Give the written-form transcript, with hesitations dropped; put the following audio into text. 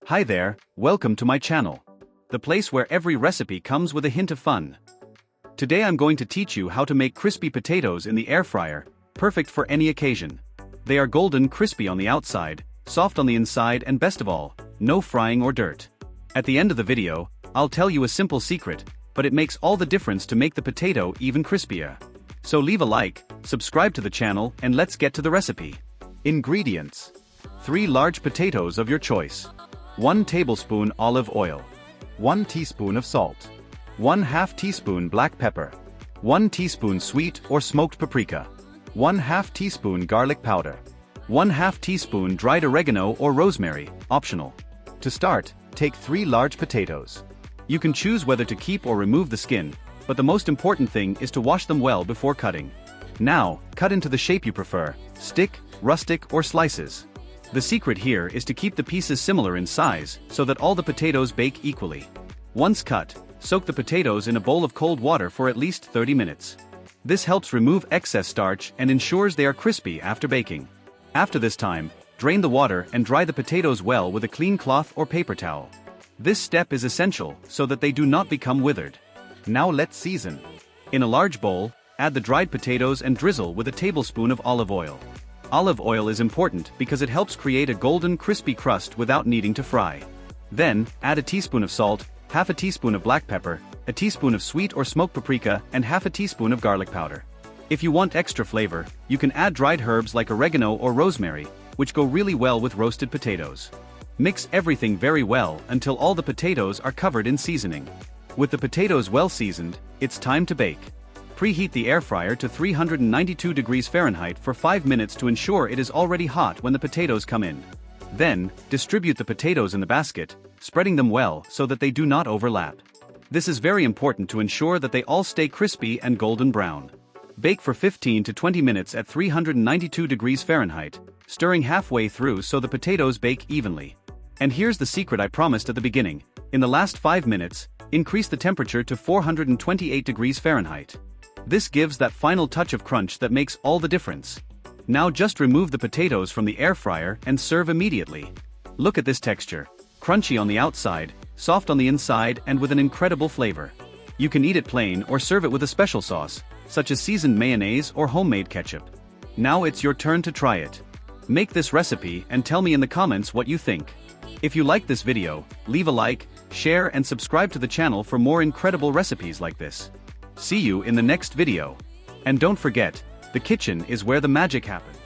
Hi there, welcome to my channel. The place where every recipe comes with a hint of fun. Today I'm going to teach you how to make crispy potatoes in the air fryer, perfect for any occasion. They are golden crispy on the outside, soft on the inside, and best of all, no frying or dirt. At the end of the video, I'll tell you a simple secret, but it makes all the difference to make the potato even crispier. So leave a like, subscribe to the channel, and let's get to the recipe. Ingredients: 3 large potatoes of your choice, 1 tablespoon olive oil, 1 teaspoon of salt, 1/2 teaspoon black pepper, 1 teaspoon sweet or smoked paprika, 1/2 teaspoon garlic powder, 1/2 teaspoon dried oregano or rosemary, optional. To start, take 3 large potatoes. You can choose whether to keep or remove the skin, but the most important thing is to wash them well before cutting. Now, cut into the shape you prefer, stick, rustic, or slices. The secret here is to keep the pieces similar in size so that all the potatoes bake equally. Once cut, soak the potatoes in a bowl of cold water for at least 30 minutes. This helps remove excess starch and ensures they are crispy after baking. After this time, drain the water and dry the potatoes well with a clean cloth or paper towel. This step is essential so that they do not become withered. Now let's season. In a large bowl, add the dried potatoes and drizzle with a tablespoon of olive oil. Olive oil is important because it helps create a golden crispy crust without needing to fry. Then, add a teaspoon of salt, 1/2 teaspoon of black pepper, a teaspoon of sweet or smoked paprika, and 1/2 teaspoon of garlic powder. If you want extra flavor, you can add dried herbs like oregano or rosemary, which go really well with roasted potatoes. Mix everything very well until all the potatoes are covered in seasoning. With the potatoes well seasoned, it's time to bake. Preheat the air fryer to 392 degrees Fahrenheit for 5 minutes to ensure it is already hot when the potatoes come in. Then, distribute the potatoes in the basket, spreading them well so that they do not overlap. This is very important to ensure that they all stay crispy and golden brown. Bake for 15 to 20 minutes at 392 degrees Fahrenheit, stirring halfway through so the potatoes bake evenly. And here's the secret I promised at the beginning. In the last 5 minutes, increase the temperature to 428 degrees Fahrenheit. This gives that final touch of crunch that makes all the difference. Now just remove the potatoes from the air fryer and serve immediately. Look at this texture. Crunchy on the outside, soft on the inside, and with an incredible flavor. You can eat it plain or serve it with a special sauce, such as seasoned mayonnaise or homemade ketchup. Now it's your turn to try it. Make this recipe and tell me in the comments what you think. If you like this video, leave a like, share, and subscribe to the channel for more incredible recipes like this. See you in the next video. And don't forget, the kitchen is where the magic happens.